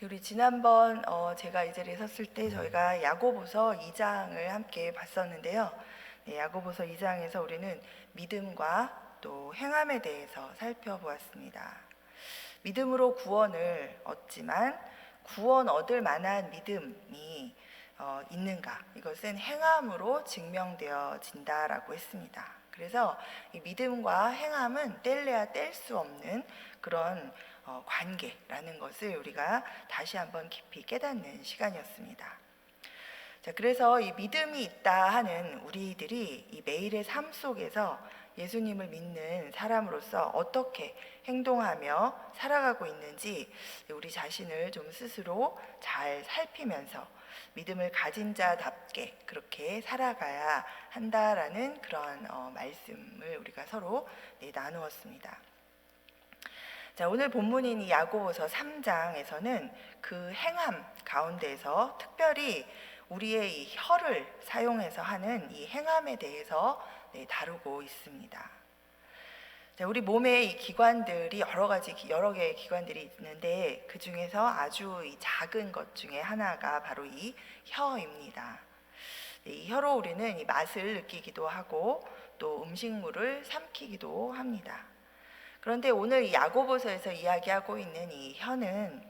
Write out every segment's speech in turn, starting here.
우리 지난번 제가 이 자리에 섰을 때 저희가 야고보서 2장을 함께 봤었는데요. 야고보서 2장에서 우리는 믿음과 또 행함에 대해서 살펴보았습니다. 믿음으로 구원을 얻지만 구원 얻을 만한 믿음이 있는가? 이것은 행함으로 증명되어진다라고 했습니다. 그래서 이 믿음과 행함은 뗄래야 뗄 수 없는 그런 관계라는 것을 우리가 다시 한번 깊이 깨닫는 시간이었습니다. 자, 그래서 이 믿음이 있다 하는 우리들이 이 매일의 삶 속에서 예수님을 믿는 사람으로서 어떻게 행동하며 살아가고 있는지 우리 자신을 좀 스스로 잘 살피면서 믿음을 가진 자답게 그렇게 살아가야 한다라는 그런 말씀을 우리가 서로 나누었습니다. 자, 오늘 본문인 이 야고보서 3장에서는 그 행함 가운데서 특별히 우리의 이 혀를 사용해서 하는 이 행함에 대해서 다루고 있습니다. 자, 우리 몸에 이 기관들이 여러 개의 기관들이 있는데 그 중에서 아주 이 작은 것 중에 하나가 바로 이 혀입니다. 이 혀로 우리는 이 맛을 느끼기도 하고 또 음식물을 삼키기도 합니다. 그런데 오늘 이 야고보서에서 이야기하고 있는 이 혀는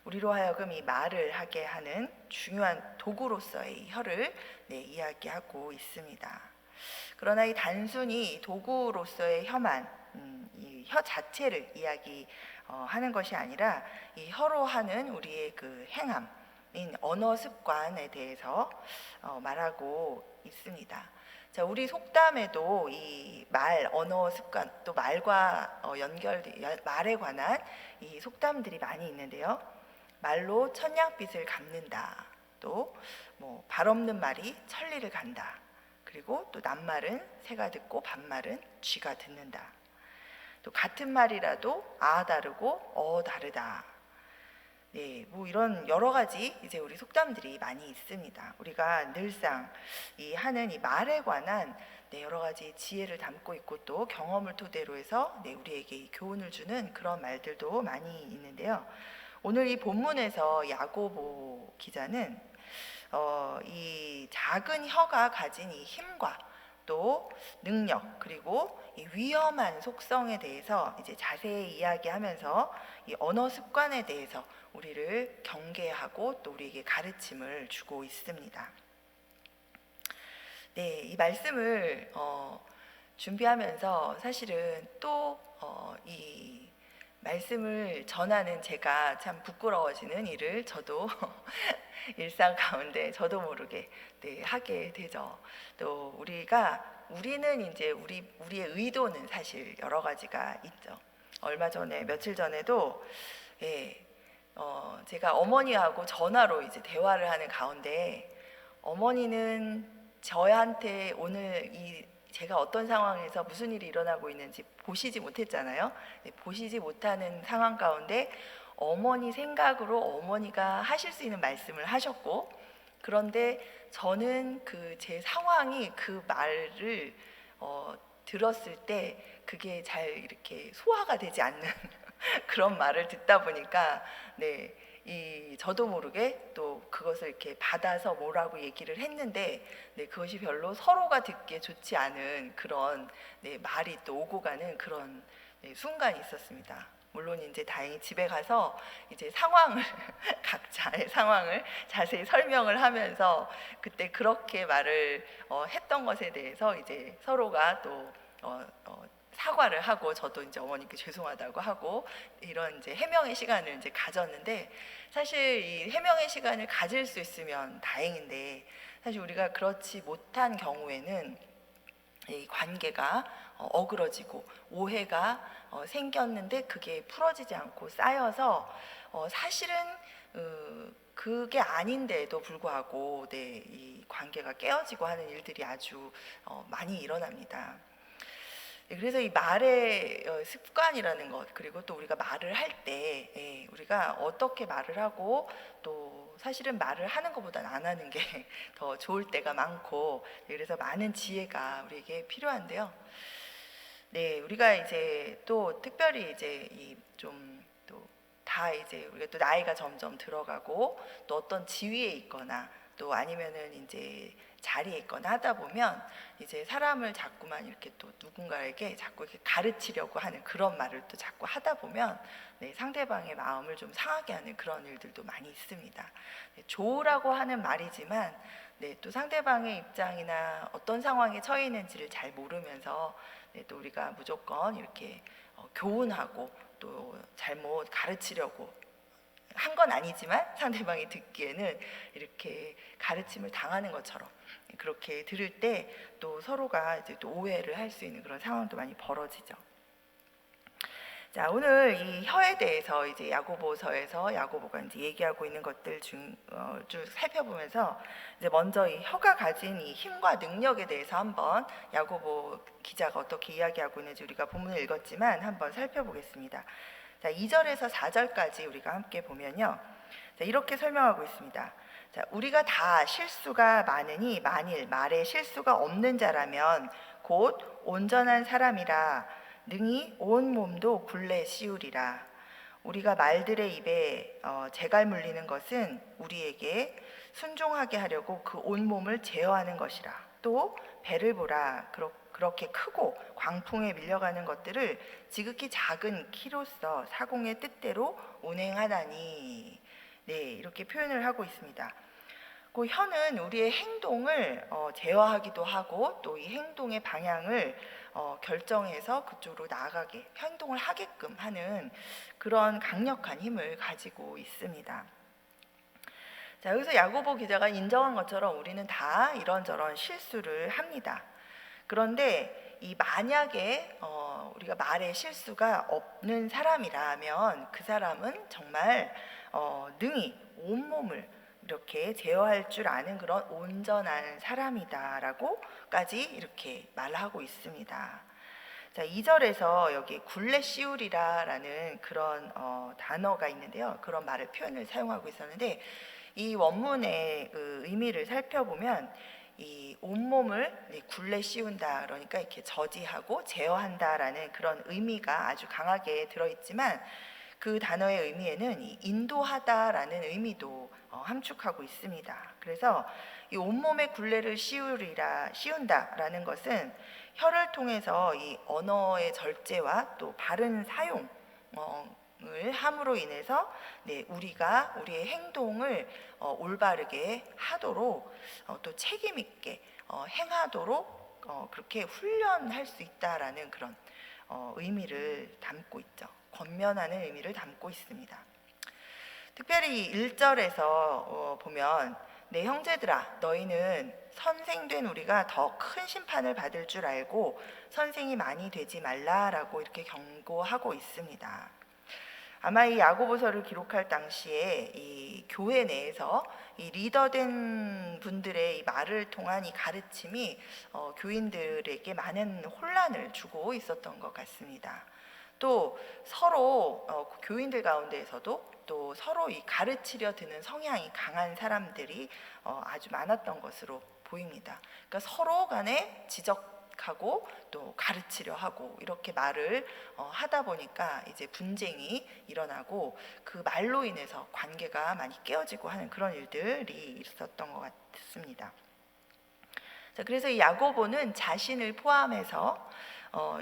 우리로 하여금 이 말을 하게 하는 중요한 도구로서의 이 혀를 이야기하고 있습니다. 그러나 이 단순히 도구로서의 혀만 이 혀 자체를 이야기하는 것이 아니라 이 혀로 하는 우리의 그 행함인 언어 습관에 대해서 말하고 있습니다. 자, 우리 속담에도 이 말, 언어 습관, 또 말과 말에 관한 이 속담들이 많이 있는데요. 말로 천냥빚을 갚는다. 또 뭐 발 없는 말이 천리를 간다. 그리고 또 낱말은 새가 듣고 반말은 쥐가 듣는다. 또 같은 말이라도 아 다르고 다르다. 네, 뭐 이런 여러 가지 이제 우리 속담들이 많이 있습니다. 우리가 늘상 하는 이 말에 관한 여러 가지 지혜를 담고 있고 또 경험을 토대로 해서 우리에게 이 교훈을 주는 그런 말들도 많이 있는데요. 오늘 이 본문에서 야고보 기자는 이 작은 혀가 가진 이 힘과 또 능력 그리고 이 위험한 속성에 대해서 이제 자세히 이야기하면서 이 언어 습관에 대해서 우리를 경계하고 또 우리에게 가르침을 주고 있습니다. 네, 이 말씀을 준비하면서 사실은 또 이 말씀을 전하는 제가 참 부끄러워지는 일을 저도 일상 가운데 저도 모르게 하게 되죠. 또 우리는 이제 우리의 의도는 사실 여러 가지가 있죠. 며칠 전에도 제가 어머니하고 전화로 이제 대화를 하는 가운데 어머니는 저한테 오늘 제가 어떤 상황에서 무슨 일이 일어나고 있는지 보시지 못했잖아요. 보시지 못하는 상황 가운데 어머니 생각으로 어머니가 하실 수 있는 말씀을 하셨고, 그런데 저는 제 상황이 그 말을 들었을 때 그게 잘 이렇게 소화가 되지 않는 그런 말을 듣다 보니까 저도 모르게 또 그것을 이렇게 받아서 뭐라고 얘기를 했는데 그것이 별로 서로가 듣기에 좋지 않은 그런 말이 또 오고 가는 그런 순간이 있었습니다. 물론 이제 다행히 집에 가서 이제 각자의 상황을 자세히 설명을 하면서 그때 그렇게 말을 했던 것에 대해서 이제 서로가 또 사과를 하고 저도 이제 어머니께 죄송하다고 하고 이런 이제 해명의 시간을 이제 가졌는데, 사실 이 해명의 시간을 가질 수 있으면 다행인데 사실 우리가 그렇지 못한 경우에는 이 관계가 어그러지고 오해가 생겼는데 그게 풀어지지 않고 쌓여서 사실은 그게 아닌데도 불구하고 이 관계가 깨어지고 하는 일들이 아주 많이 일어납니다. 그래서 이 말의 습관이라는 것, 그리고 또 우리가 말을 할 때 우리가 어떻게 말을 하고 또 사실은 말을 하는 것보다는 안 하는 게 더 좋을 때가 많고, 그래서 많은 지혜가 우리에게 필요한데요. 우리가 이제 또 특별히 이제 좀 또 다 이제 우리가 또 나이가 점점 들어가고 또 어떤 지위에 있거나 또 아니면은 이제 자리에 있거나 하다 보면 이제 사람을 자꾸만 이렇게 또 누군가에게 자꾸 이렇게 가르치려고 하는 그런 말을 또 자꾸 하다 보면 네, 상대방의 마음을 좀 상하게 하는 그런 일들도 많이 있습니다. 네, 조우라고 하는 말이지만 네, 또 상대방의 입장이나 어떤 상황에 처해 있는지를 잘 모르면서 네, 또 우리가 무조건 이렇게 교훈하고 또 잘못 가르치려고 한 건 아니지만 상대방이 듣기에는 이렇게 가르침을 당하는 것처럼 그렇게 들을 때 또 서로가 이제 또 오해를 할 수 있는 그런 상황도 많이 벌어지죠. 자, 오늘 이 혀에 대해서 이제 야고보서에서 야고보가 이제 얘기하고 있는 것들 쭉 살펴보면서 이제 먼저 이 혀가 가진 이 힘과 능력에 대해서 한번 야고보 기자가 어떻게 이야기하고 있는지 우리가 본문을 읽었지만 한번 살펴보겠습니다. 자, 2절에서 4절까지 우리가 함께 보면요. 자, 이렇게 설명하고 있습니다. 자, 우리가 다 실수가 많으니 만일 말에 실수가 없는 자라면 곧 온전한 사람이라 능히 온 몸도 굴레 씌우리라. 우리가 말들의 입에 재갈 물리는 것은 우리에게 순종하게 하려고 그 온 몸을 제어하는 것이라. 또 배를 보라. 그렇게 크고 광풍에 밀려가는 것들을 지극히 작은 키로서 사공의 뜻대로 운행하나니. 네, 이렇게 표현을 하고 있습니다. 그 혀는 우리의 행동을 제어하기도 하고 또 이 행동의 방향을 결정해서 그쪽으로 나아가게 행동을 하게끔 하는 그런 강력한 힘을 가지고 있습니다. 자, 여기서 야고보 기자가 인정한 것처럼 우리는 다 이런저런 실수를 합니다. 그런데 이 만약에 우리가 말에 실수가 없는 사람이라면 그 사람은 정말 능히 온몸을 이렇게 제어할 줄 아는 그런 온전한 사람이다라고까지 이렇게 말하고 있습니다. 자, 2절에서 여기 굴레 씌우리라라는 그런 단어가 있는데요. 그런 말을 표현을 사용하고 있었는데 이 원문의 그 의미를 살펴보면 이 온몸을 굴레 씌운다, 그러니까 이렇게 저지하고 제어한다라는 그런 의미가 아주 강하게 들어있지만 그 단어의 의미에는 이 인도하다라는 의미도 함축하고 있습니다. 그래서 이 온몸의 굴레를 씌운다라는 것은 혀를 통해서 이 언어의 절제와 또 바른 사용을 함으로 인해서 네, 우리가 우리의 행동을 올바르게 하도록 또 책임 있게 행하도록 그렇게 훈련할 수 있다라는 그런 의미를 담고 있죠. 권면하는 의미를 담고 있습니다. 특별히 1절에서 보면 내 형제들아 너희는 선생된 우리가 더 큰 심판을 받을 줄 알고 선생이 많이 되지 말라라고 이렇게 경고하고 있습니다. 아마 이 야고보서를 기록할 당시에 이 교회 내에서 이 리더된 분들의 이 말을 통한 이 가르침이 교인들에게 많은 혼란을 주고 있었던 것 같습니다. 또 서로 교인들 가운데에서도 또 서로 이 가르치려 드는 성향이 강한 사람들이 아주 많았던 것으로 보입니다. 그러니까 서로 간에 지적하고 또 가르치려 하고 이렇게 말을 하다 보니까 이제 분쟁이 일어나고 그 말로 인해서 관계가 많이 깨어지고 하는 그런 일들이 있었던 것 같습니다. 자, 그래서 이 야고보는 자신을 포함해서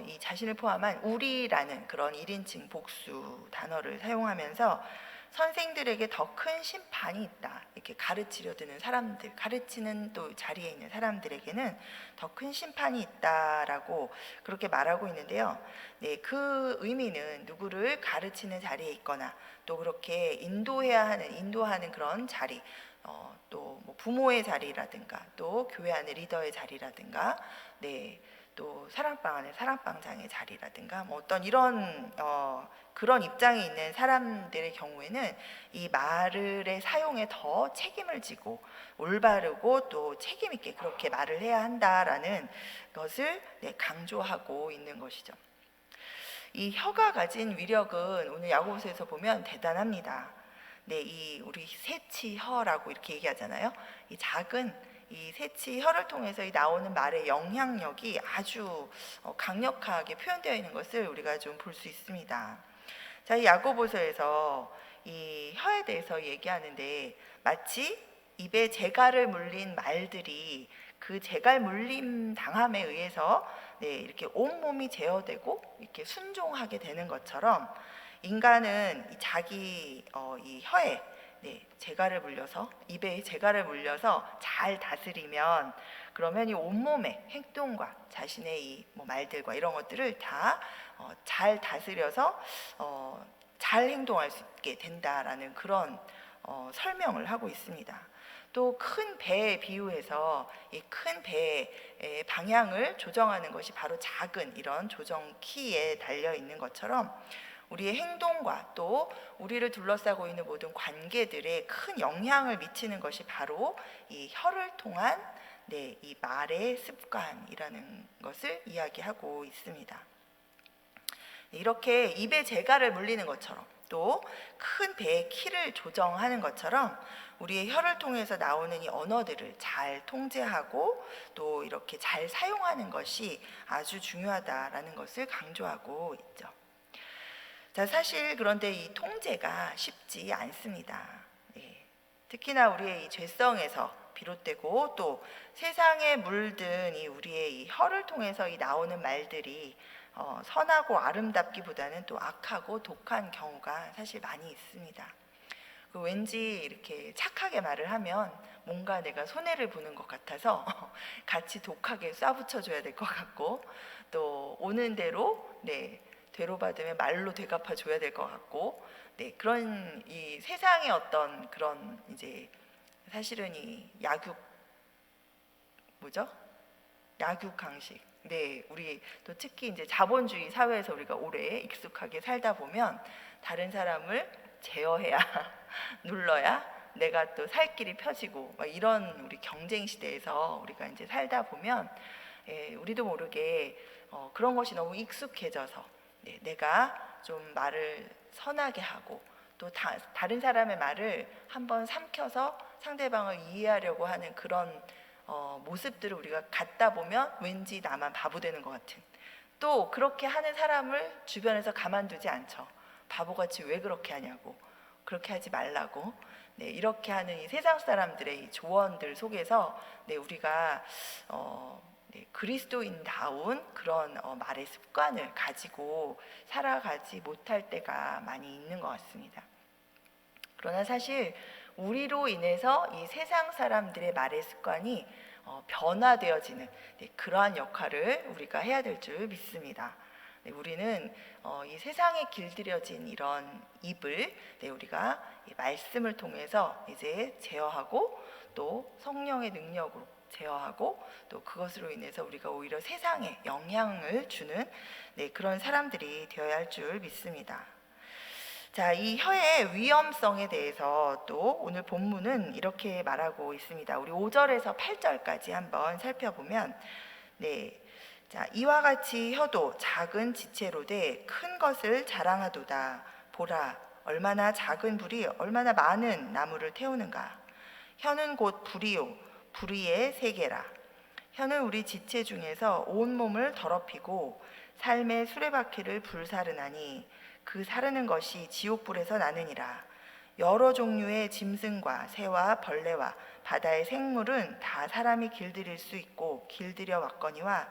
이 자신을 포함한 우리라는 그런 1인칭 복수 단어를 사용하면서 선생들에게 더 큰 심판이 있다. 이렇게 가르치려 드는 사람들, 가르치는 또 자리에 있는 사람들에게는 더 큰 심판이 있다라고 그렇게 말하고 있는데요. 네, 그 의미는 누구를 가르치는 자리에 있거나 또 그렇게 인도하는 그런 자리, 또 뭐 부모의 자리라든가 또 교회 안의 리더의 자리라든가 네. 또 사랑방 안에 사랑방장의 자리라든가 뭐 어떤 이런 그런 입장에 있는 사람들의 경우에는 이 말의 사용에 더 책임을 지고 올바르고 또 책임 있게 그렇게 말을 해야 한다라는 것을 네, 강조하고 있는 것이죠. 이 혀가 가진 위력은 오늘 야고보서에서 보면 대단합니다. 네, 이 우리 새치혀라고 이렇게 얘기하잖아요. 이 작은 이 새치 혀를 통해서 이 나오는 말의 영향력이 아주 강력하게 표현되어 있는 것을 우리가 좀 볼 수 있습니다. 자, 이 야고보서에서 이 혀에 대해서 얘기하는데 마치 입에 재갈을 물린 말들이 그 재갈 물림 당함에 의해서 이렇게 온몸이 제어되고 이렇게 순종하게 되는 것처럼 인간은 자기 이 혀에 재갈을 물려서 입에 재갈을 물려서 잘 다스리면 그러면 이 온몸의 행동과 자신의 이 말들과 이런 것들을 다 잘 다스려서 잘 행동할 수 있게 된다라는 그런 설명을 하고 있습니다. 또 큰 배에 비유해서 이 큰 배의 방향을 조정하는 것이 바로 작은 이런 조정 키에 달려 있는 것처럼 우리의 행동과 또 우리를 둘러싸고 있는 모든 관계들에 큰 영향을 미치는 것이 바로 이 혀를 통한 이 말의 습관이라는 것을 이야기하고 있습니다. 이렇게 입에 재갈을 물리는 것처럼 또 큰 배의 키를 조정하는 것처럼 우리의 혀를 통해서 나오는 이 언어들을 잘 통제하고 또 이렇게 잘 사용하는 것이 아주 중요하다라는 것을 강조하고 있죠. 자, 사실 그런데 이 통제가 쉽지 않습니다. 특히나 우리의 이 죄성에서 비롯되고 또 세상에 물든 이 우리의 이 혀를 통해서 이 나오는 말들이 선하고 아름답기보다는 또 악하고 독한 경우가 사실 많이 있습니다. 왠지 이렇게 착하게 말을 하면 뭔가 내가 손해를 보는 것 같아서 같이 독하게 쏴붙여줘야 될 것 같고 또 오는 대로 되로 받으면 말로 되갚아줘야 될 것 같고 그런 이 세상의 어떤 그런 이제 사실은 이 약육강식. 우리 또 특히 이제 자본주의 사회에서 우리가 오래 익숙하게 살다 보면 다른 사람을 제어해야 눌러야 내가 또 살 길이 펴지고 이런 우리 경쟁 시대에서 우리가 이제 살다 보면 우리도 모르게 그런 것이 너무 익숙해져서 내가 좀 말을 선하게 하고 또 다른 사람의 말을 한번 삼켜서 상대방을 이해하려고 하는 그런 모습들을 우리가 갖다 보면 왠지 나만 바보 되는 것 같은 또 그렇게 하는 사람을 주변에서 가만두지 않죠. 바보같이 왜 그렇게 하냐고 그렇게 하지 말라고 이렇게 하는 이 세상 사람들의 이 조언들 속에서 우리가 그리스도인다운 그런 말의 습관을 가지고 살아가지 못할 때가 많이 있는 것 같습니다. 그러나 사실 우리로 인해서 이 세상 사람들의 말의 습관이 변화되어지는 그러한 역할을 우리가 해야 될 줄 믿습니다. 우리는 이 세상에 길들여진 이런 입을 우리가 이 말씀을 통해서 이제 제어하고 또 성령의 능력으로 제어하고 또 그것으로 인해서 우리가 오히려 세상에 영향을 주는 그런 사람들이 되어야 할 줄 믿습니다. 자, 이 혀의 위험성에 대해서 또 오늘 본문은 이렇게 말하고 있습니다. 우리 5절에서 8절까지 한번 살펴보면 자, 이와 같이 혀도 작은 지체로 돼 큰 것을 자랑하도다. 보라, 얼마나 작은 불이 얼마나 많은 나무를 태우는가. 혀는 곧 불이요, 불의의 세계라. 혀는 우리 지체 중에서 온몸을 더럽히고 삶의 수레바퀴를 불사르나니 그 사르는 것이 지옥불에서 나느니라. 여러 종류의 짐승과 새와 벌레와 바다의 생물은 다 사람이 길들일 수 있고 길들여 왔거니와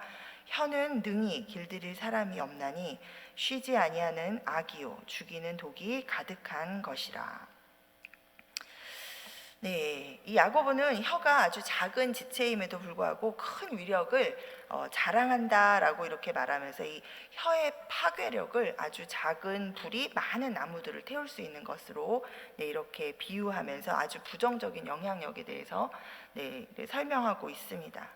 혀는 능히 길들일 사람이 없나니 쉬지 아니하는 악이요 죽이는 독이 가득한 것이라. 이 야고보는 혀가 아주 작은 지체임에도 불구하고 큰 위력을 자랑한다라고 이렇게 말하면서 이 혀의 파괴력을 아주 작은 불이 많은 나무들을 태울 수 있는 것으로 이렇게 비유하면서 아주 부정적인 영향력에 대해서 설명하고 있습니다.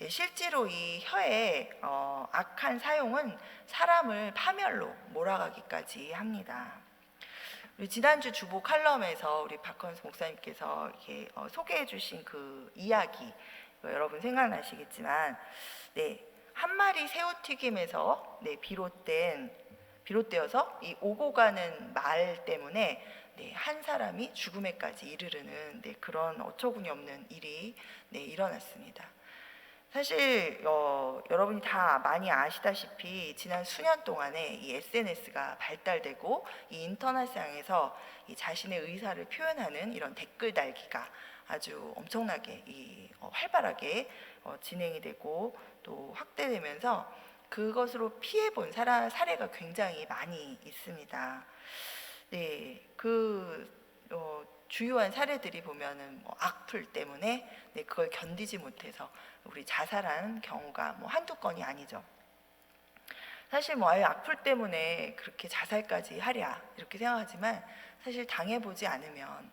실제로 이 혀의 악한 사용은 사람을 파멸로 몰아가기까지 합니다. 우리 지난주 주보 칼럼에서 우리 박헌수 목사님께서 이렇게 소개해 주신 그 이야기 여러분 생각나시겠지만 한 마리 새우튀김에서 비롯되어서 이 오고 가는 말 때문에 한 사람이 죽음에까지 이르르는 그런 어처구니 없는 일이 일어났습니다. 사실 여러분이 다 많이 아시다시피 지난 수년 동안에 이 SNS가 발달되고 이 인터넷상에서 이 자신의 의사를 표현하는 이런 댓글 달기가 아주 엄청나게 활발하게 진행이 되고 또 확대되면서 그것으로 피해 본 사례가 굉장히 많이 있습니다. 네, 주요한 사례들이 보면은 악플 때문에 그걸 견디지 못해서 우리 자살한 경우가 한두 건이 아니죠. 사실 아예 악플 때문에 그렇게 자살까지 하랴 이렇게 생각하지만 사실 당해보지 않으면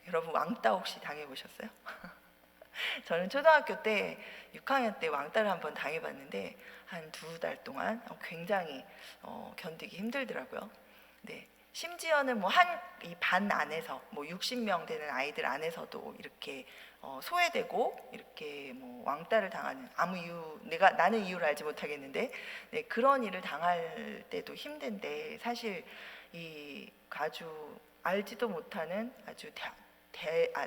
여러분 왕따 혹시 당해보셨어요? 저는 초등학교 때 6학년 때 왕따를 한번 당해봤는데 한 2달 동안 굉장히 견디기 힘들더라고요. 네. 심지어는 이 반 안에서 60명 되는 아이들 안에서도 이렇게 소외되고 이렇게 왕따를 당하는 아무 이유 나는 이유를 알지 못하겠는데 그런 일을 당할 때도 힘든데 사실 이 아주 알지도 못하는 아주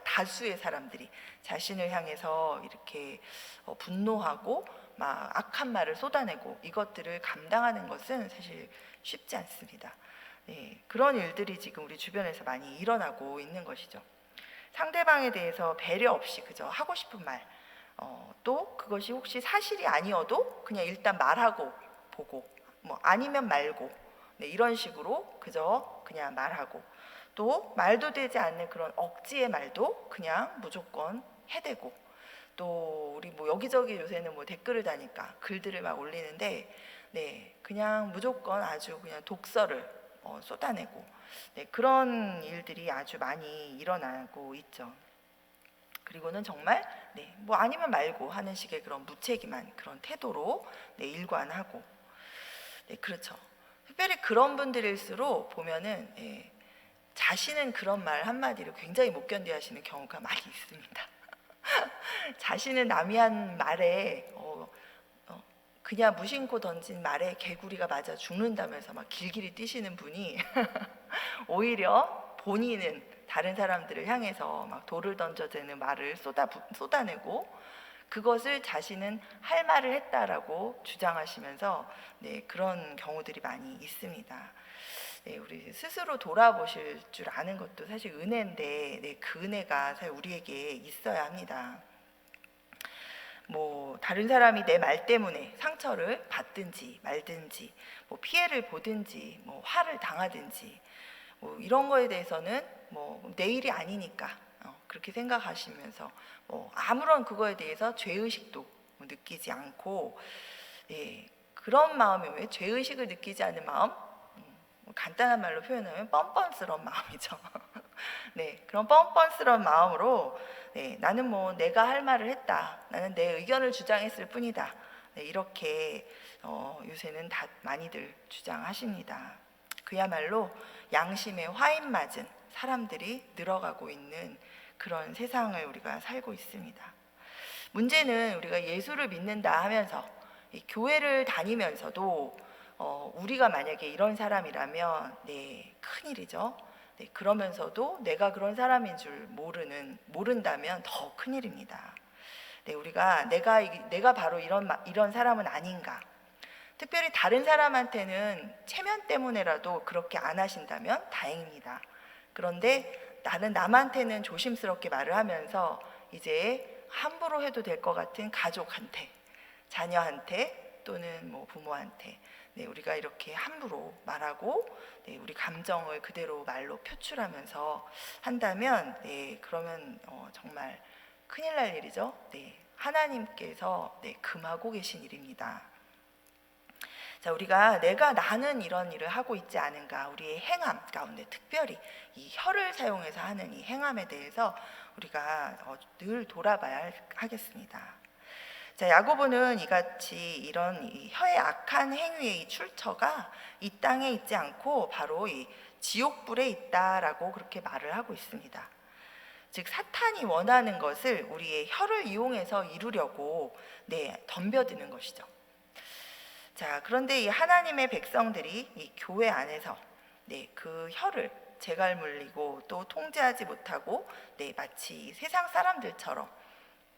다수의 사람들이 자신을 향해서 이렇게 분노하고 막 악한 말을 쏟아내고 이것들을 감당하는 것은 사실 쉽지 않습니다. 그런 일들이 지금 우리 주변에서 많이 일어나고 있는 것이죠. 상대방에 대해서 배려 없이 그저 하고 싶은 말, 또 그것이 혹시 사실이 아니어도 그냥 일단 말하고 보고, 아니면 말고, 이런 식으로 그저 그냥 말하고, 또 말도 되지 않는 그런 억지의 말도 그냥 무조건 해대고, 또 우리 여기저기 요새는 댓글을 다니까 글들을 막 올리는데, 그냥 무조건 아주 그냥 독설을 쏟아내고 그런 일들이 아주 많이 일어나고 있죠. 그리고는 정말 아니면 말고 하는 식의 그런 무책임한 그런 태도로 일관하고 그렇죠. 특별히 그런 분들일수록 보면은 자신은 그런 말 한마디를 굉장히 못 견뎌 하시는 경우가 많이 있습니다. 자신은 남이 한 말에 그냥 무심코 던진 말에 개구리가 맞아 죽는다면서 막 길길이 뛰시는 분이 오히려 본인은 다른 사람들을 향해서 막 돌을 던져대는 말을 쏟아내고 그것을 자신은 할 말을 했다라고 주장하시면서 그런 경우들이 많이 있습니다. 우리 스스로 돌아보실 줄 아는 것도 사실 은혜인데 그 은혜가 사실 우리에게 있어야 합니다. 다른 사람이 내 말 때문에 상처를 받든지 말든지 피해를 보든지 화를 당하든지 이런 거에 대해서는 내 일이 아니니까 그렇게 생각하시면서 아무런 그거에 대해서 죄의식도 느끼지 않고 그런 마음이 왜 죄의식을 느끼지 않는 마음? 간단한 말로 표현하면 뻔뻔스러운 마음이죠. 그런 뻔뻔스러운 마음으로 나는 내가 할 말을 했다. 나는 내 의견을 주장했을 뿐이다. 이렇게 요새는 다 많이들 주장하십니다. 그야말로 양심에 화인 맞은 사람들이 늘어가고 있는 그런 세상을 우리가 살고 있습니다. 문제는 우리가 예수를 믿는다 하면서 교회를 다니면서도 우리가 만약에 이런 사람이라면 큰일이죠. 그러면서도 내가 그런 사람인 줄 모른다면 더 큰일입니다. 우리가 내가 바로 이런 사람은 아닌가. 특별히 다른 사람한테는 체면 때문에라도 그렇게 안 하신다면 다행입니다. 그런데 나는 남한테는 조심스럽게 말을 하면서 이제 함부로 해도 될 것 같은 가족한테, 자녀한테 또는 부모한테 우리가 이렇게 함부로 말하고 우리 감정을 그대로 말로 표출하면서 한다면 그러면 정말 큰일 날 일이죠. 하나님께서 금하고 계신 일입니다. 자, 우리가 나는 이런 일을 하고 있지 않은가, 우리의 행함 가운데 특별히 이 혀를 사용해서 하는 이 행함에 대해서 우리가 늘 돌아봐야 하겠습니다. 자, 야고보는 이같이 이런 이 혀의 악한 행위의 이 출처가 이 땅에 있지 않고 바로 이 지옥불에 있다라고 그렇게 말을 하고 있습니다. 즉 사탄이 원하는 것을 우리의 혀를 이용해서 이루려고 덤벼드는 것이죠. 자, 그런데 이 하나님의 백성들이 이 교회 안에서 그 혀를 제갈 물리고 또 통제하지 못하고 마치 세상 사람들처럼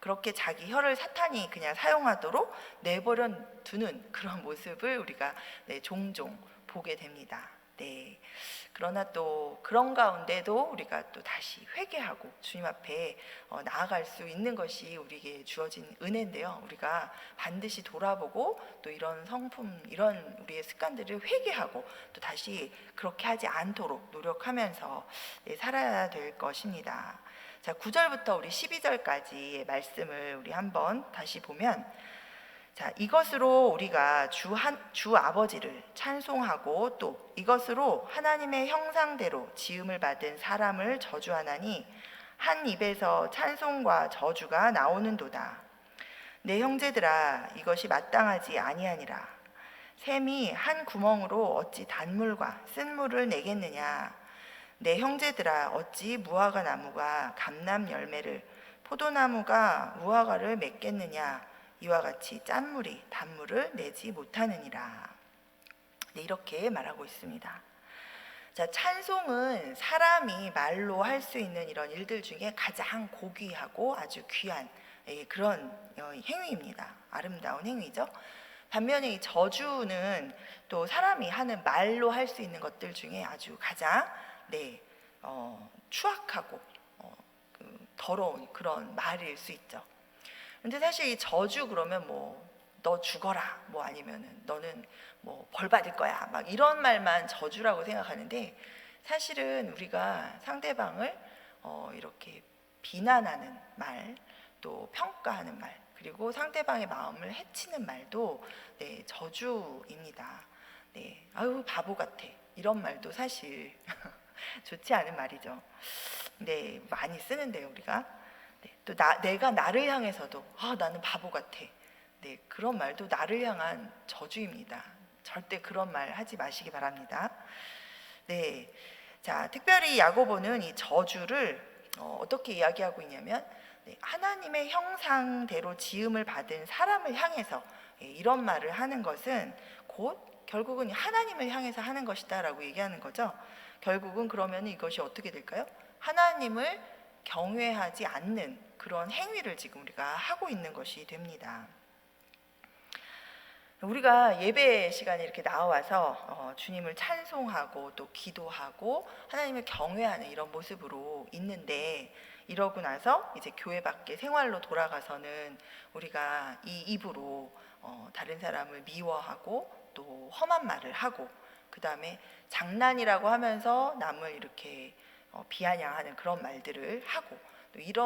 그렇게 자기 혀를 사탄이 그냥 사용하도록 내버려 두는 그런 모습을 우리가 종종 보게 됩니다. 네. 그러나 또 그런 가운데도 우리가 또 다시 회개하고 주님 앞에 나아갈 수 있는 것이 우리에게 주어진 은혜인데요. 우리가 반드시 돌아보고 또 이런 성품, 이런 우리의 습관들을 회개하고 또 다시 그렇게 하지 않도록 노력하면서 살아야 될 것입니다. 자, 9절부터 우리 12절까지의 말씀을 우리 한번 다시 보면, 자, 이것으로 우리가 주 아버지를 찬송하고 또 이것으로 하나님의 형상대로 지음을 받은 사람을 저주하나니 한 입에서 찬송과 저주가 나오는도다. 내 형제들아, 이것이 마땅하지 아니하니라. 샘이 한 구멍으로 어찌 단물과 쓴물을 내겠느냐. 내 형제들아, 어찌 무화과 나무가 감람 열매를, 포도나무가 무화과를 맺겠느냐. 이와 같이 짠물이 단물을 내지 못하느니라. 네, 이렇게 말하고 있습니다. 자, 찬송은 사람이 말로 할 수 있는 이런 일들 중에 가장 고귀하고 아주 귀한 그런 행위입니다. 아름다운 행위죠. 반면에 이 저주는 또 사람이 하는 말로 할 수 있는 것들 중에 아주 가장 추악하고 더러운 그런 말일 수 있죠. 근데 사실 이 저주 그러면 너 죽어라, 아니면은 너는 벌 받을 거야, 막 이런 말만 저주라고 생각하는데, 사실은 우리가 상대방을 이렇게 비난하는 말, 또 평가하는 말, 그리고 상대방의 마음을 해치는 말도 저주입니다. 네, 아유 바보 같아, 이런 말도 사실 좋지 않은 말이죠. 네, 많이 쓰는데요, 우리가. 또 내가 나를 향해서도 나는 바보 같아. 네, 그런 말도 나를 향한 저주입니다. 절대 그런 말 하지 마시기 바랍니다. 네, 자, 특별히 야고보는 이 저주를 어떻게 이야기하고 있냐면, 하나님의 형상대로 지음을 받은 사람을 향해서 이런 말을 하는 것은 곧 결국은 하나님을 향해서 하는 것이다라고 얘기하는 거죠. 결국은 그러면 이것이 어떻게 될까요? 하나님을 경외하지 않는 그런 행위를 지금 우리가 하고 있는 것이 됩니다. 우리가 예배 시간에 이렇게 나와서 주님을 찬송하고 또 기도하고 하나님을 경외하는 이런 모습으로 있는데, 이러고 나서 이제 교회 밖에 생활로 돌아가서는 우리가 이 입으로 다른 사람을 미워하고 또 험한 말을 하고, 그 다음에 장난이라고 하면서 남을 이렇게 비아냥하는 그런 말들을 하고,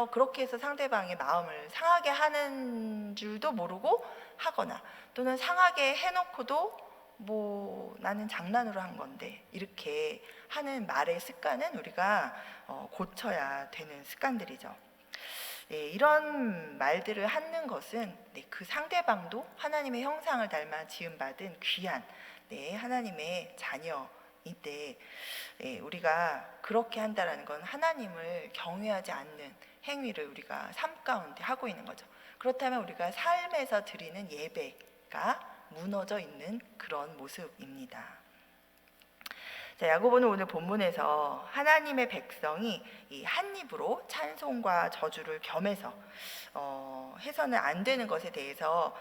그렇게 해서 상대방의 마음을 상하게 하는 줄도 모르고 하거나, 또는 상하게 해놓고도 나는 장난으로 한 건데 이렇게 하는 말의 습관은 우리가 고쳐야 되는 습관들이죠. 이런 말들을 하는 것은 그 상대방도 하나님의 형상을 닮아 지음받은 귀한 하나님의 자녀인데, 우리가 그렇게 한다는 건 하나님을 경외하지 않는 행위를 우리가 삶 가운데 하고 있는 거죠. 그렇다면 우리가 삶에서 드리는 예배가 무너져 있는 그런 모습입니다. 자, 야고보는 오늘 본문에서 하나님의 백성이 이 한 입으로 찬송과 저주를 겸해서 해서는 안 되는 것에 대해서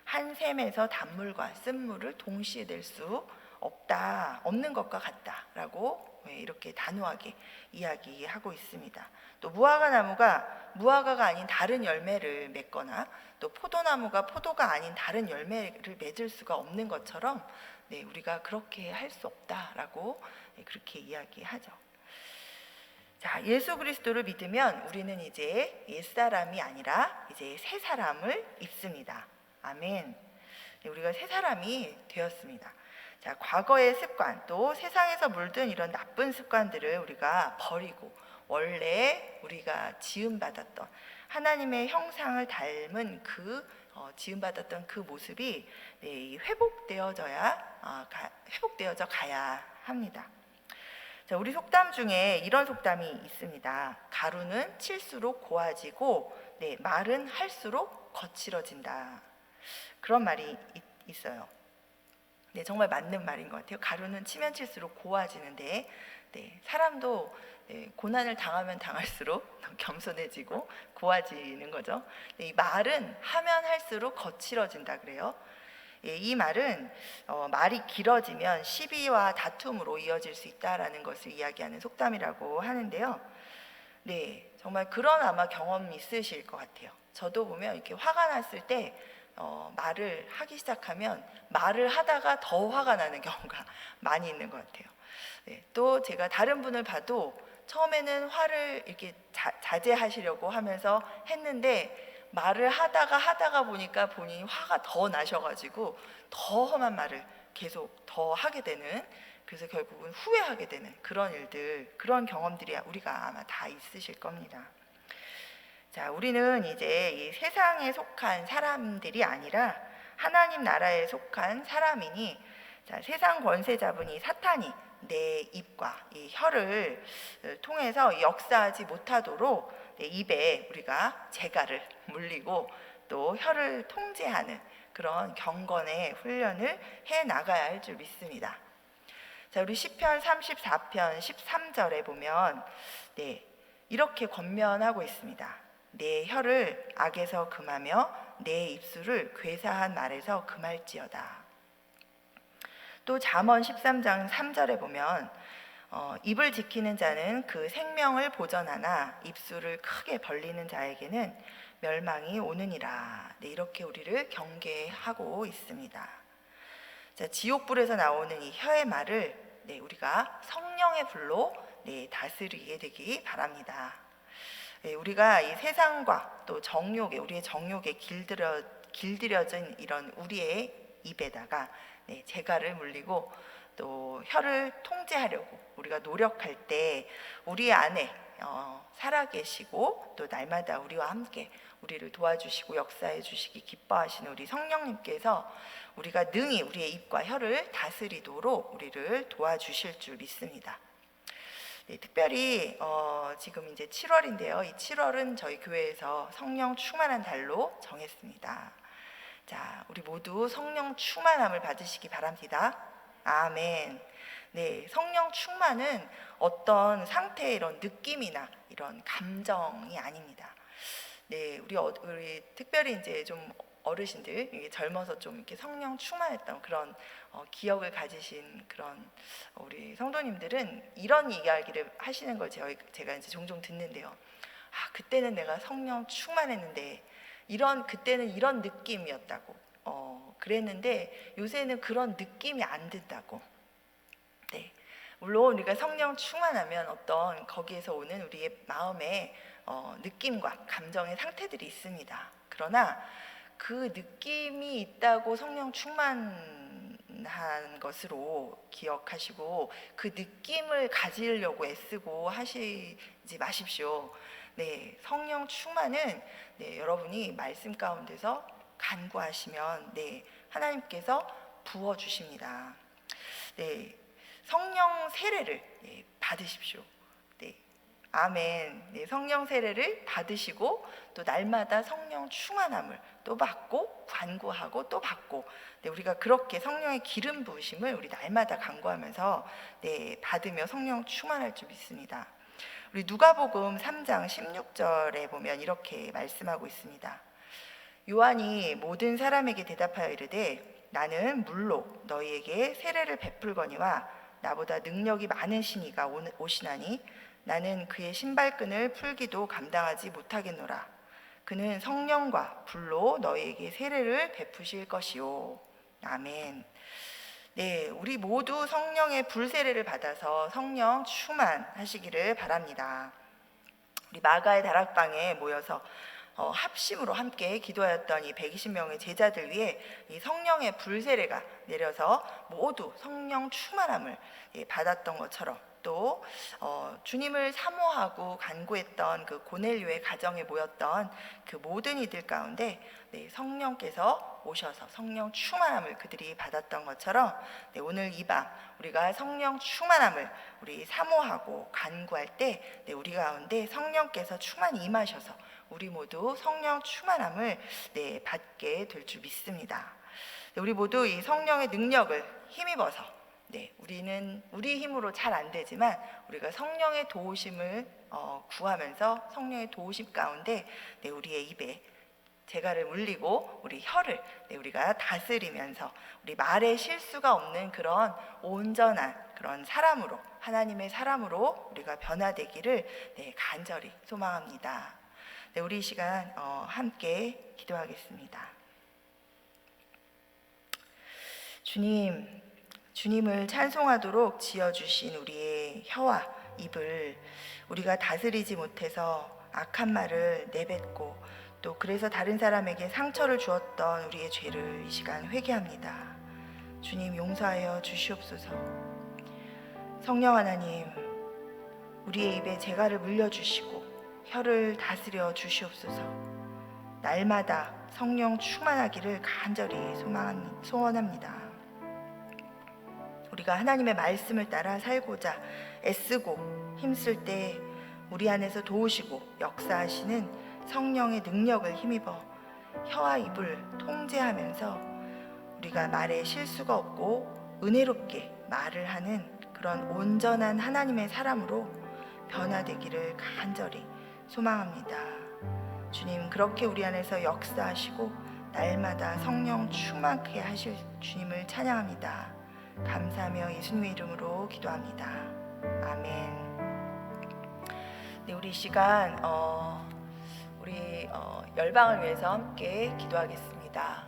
한 샘에서 단물과 쓴물을 동시에 낼 수 없는 것과 같다라고 이렇게 단호하게 이야기하고 있습니다. 또 무화과 나무가 무화과가 아닌 다른 열매를 맺거나 또 포도나무가 포도가 아닌 다른 열매를 맺을 수가 없는 것처럼 우리가 그렇게 할 수 없다라고 그렇게 이야기하죠. 자, 예수 그리스도를 믿으면 우리는 이제 옛사람이 아니라 이제 새 사람을 입습니다. 아멘. 우리가 새 사람이 되었습니다. 자, 과거의 습관, 또 세상에서 물든 이런 나쁜 습관들을 우리가 버리고 원래 우리가 지음받았던 하나님의 형상을 닮은 지음받았던 그 모습이 회복되어져 가야 합니다. 자, 우리 속담 중에 이런 속담이 있습니다. 가루는 칠수록 고와지고 말은 할수록 거칠어진다. 그런 말이 있어요. 네, 정말 맞는 말인 것 같아요. 가루는 치면 칠수록 고와지는데, 네, 사람도 네, 고난을 당하면 당할수록 더 겸손해지고 고와지는 거죠. 네, 이 말은 하면 할수록 거칠어진다 그래요. 예, 이 말은 말이 길어지면 시비와 다툼으로 이어질 수 있다라는 것을 이야기하는 속담이라고 하는데요. 네, 정말 그런 아마 경험 있으실 것 같아요. 저도 보면 이렇게 화가 났을 때 말을 하기 시작하면 말을 하다가 더 화가 나는 경우가 많이 있는 것 같아요. 네, 또 제가 다른 분을 봐도 처음에는 화를 이렇게 자제하시려고 하면서 했는데 말을 하다가 보니까 본인이 화가 더 나셔가지고 더 험한 말을 계속 더 하게 되는, 그래서 결국은 후회하게 되는 그런 일들, 그런 경험들이 우리가 아마 다 있으실 겁니다. 자, 우리는 이제 이 세상에 속한 사람들이 아니라 하나님 나라에 속한 사람이니, 자, 세상 권세 잡은 이 사탄이 내 입과 이 혀를 통해서 역사하지 못하도록 내 입에 우리가 재갈을 물리고 또 혀를 통제하는 그런 경건의 훈련을 해 나가야 할 줄 믿습니다. 자, 우리 시편 34편 13절에 보면 네, 이렇게 권면하고 있습니다. 내 혀를 악에서 금하며 내 입술을 괴사한 말에서 금할지어다. 또 잠언 13장 3절에 보면 입을 지키는 자는 그 생명을 보전하나 입술을 크게 벌리는 자에게는 멸망이 오느니라. 네, 이렇게 우리를 경계하고 있습니다. 자, 지옥불에서 나오는 이 혀의 말을 네, 우리가 성령의 불로 네, 다스리게 되기 바랍니다. 네, 우리가 이 세상과 또 우리의 정욕에 길들여진 이런 우리의 입에다가 네, 재갈을 물리고 또 혀를 통제하려고 우리가 노력할 때 우리 안에 살아계시고 또 날마다 우리와 함께 우리를 도와주시고 역사해 주시기 기뻐하시는 우리 성령님께서 우리가 능히 우리의 입과 혀를 다스리도록 우리를 도와주실 줄 믿습니다. 네, 특별히 지금 이제 7월인데요. 이 7월은 저희 교회에서 성령 충만한 달로 정했습니다. 자, 우리 모두 성령 충만함을 받으시기 바랍니다. 아멘. 네, 성령 충만은 어떤 상태의 이런 느낌이나 이런 감정이 아닙니다. 네, 우리 특별히 이제 좀 어르신들, 젊어서 좀 이렇게 성령 충만했던 그런 기억을 가지신 그런 우리 성도님들은 이런 이야기를 하시는 걸 제가 이제 종종 듣는데요. 아, 그때는 내가 성령 충만했는데 그때는 이런 느낌이었다고 그랬는데 요새는 그런 느낌이 안 든다고. 네, 물론 우리가 성령 충만하면 어떤 거기에서 오는 우리의 마음의 느낌과 감정의 상태들이 있습니다. 그러나 그 느낌이 있다고 성령 충만한 것으로 기억하시고 그 느낌을 가지려고 애쓰고 하시지 마십시오. 네, 성령 충만은 네, 여러분이 말씀 가운데서 간구하시면 네, 하나님께서 부어 주십니다. 네, 성령 세례를 네, 받으십시오. 네, 아멘. 네, 성령 세례를 받으시고 또 날마다 성령 충만함을 또 받고 간구하고 또 받고 네, 우리가 그렇게 성령의 기름 부으심을 우리 날마다 간구하면서 네, 받으며 성령 충만할 줄 믿습니다. 우리 누가복음 3장 16절에 보면 이렇게 말씀하고 있습니다. 요한이 모든 사람에게 대답하여 이르되 나는 물로 너희에게 세례를 베풀거니와 나보다 능력이 많으신 이가 오시나니 나는 그의 신발끈을 풀기도 감당하지 못하겠노라. 그는 성령과 불로 너희에게 세례를 베푸실 것이요. 아멘. 네, 우리 모두 성령의 불 세례를 받아서 성령 충만하시기를 바랍니다. 우리 마가의 다락방에 모여서 합심으로 함께 기도하였던 이 120명의 제자들 위해 이 성령의 불 세례가 내려서 모두 성령 충만함을 받았던 것처럼 또 주님을 사모하고 간구했던 그 고넬료의 가정에 모였던 그 모든 이들 가운데 네, 성령께서 오셔서 성령 충만함을 그들이 받았던 것처럼 네, 오늘 이 밤 우리가 성령 충만함을 우리 사모하고 간구할 때 네, 우리 가운데 성령께서 충만히 임하셔서 우리 모두 성령 충만함을 네, 받게 될 줄 믿습니다. 우리 모두 이 성령의 능력을 힘입어서 우리는 우리 힘으로 잘 안 되지만 우리가 성령의 도우심을 구하면서 성령의 도우심 가운데 우리의 입에 재갈을 물리고 우리 혀를 우리가 다스리면서 우리 말에 실수가 없는 그런 온전한 그런 사람으로, 하나님의 사람으로 우리가 변화되기를 간절히 소망합니다. 우리 이 시간 함께 기도하겠습니다. 주님을 찬송하도록 지어주신 우리의 혀와 입을 우리가 다스리지 못해서 악한 말을 내뱉고 또 그래서 다른 사람에게 상처를 주었던 우리의 죄를 이 시간 회개합니다. 주님 용서하여 주시옵소서. 성령 하나님, 우리의 입에 재갈을 물려주시고 혀를 다스려 주시옵소서. 날마다 성령 충만하기를 간절히 소원합니다. 우리가 하나님의 말씀을 따라 살고자 애쓰고 힘쓸 때 우리 안에서 도우시고 역사하시는 성령의 능력을 힘입어 혀와 입을 통제하면서 우리가 말에 실수가 없고 은혜롭게 말을 하는 그런 온전한 하나님의 사람으로 변화되기를 간절히 소망합니다. 주님, 그렇게 우리 안에서 역사하시고 날마다 성령 충만케 하실 주님을 찬양합니다. 감사하며 예수님의 이름으로 기도합니다. 아멘. 우리 이 시간 우리 열방을 위해서 함께 기도하겠습니다.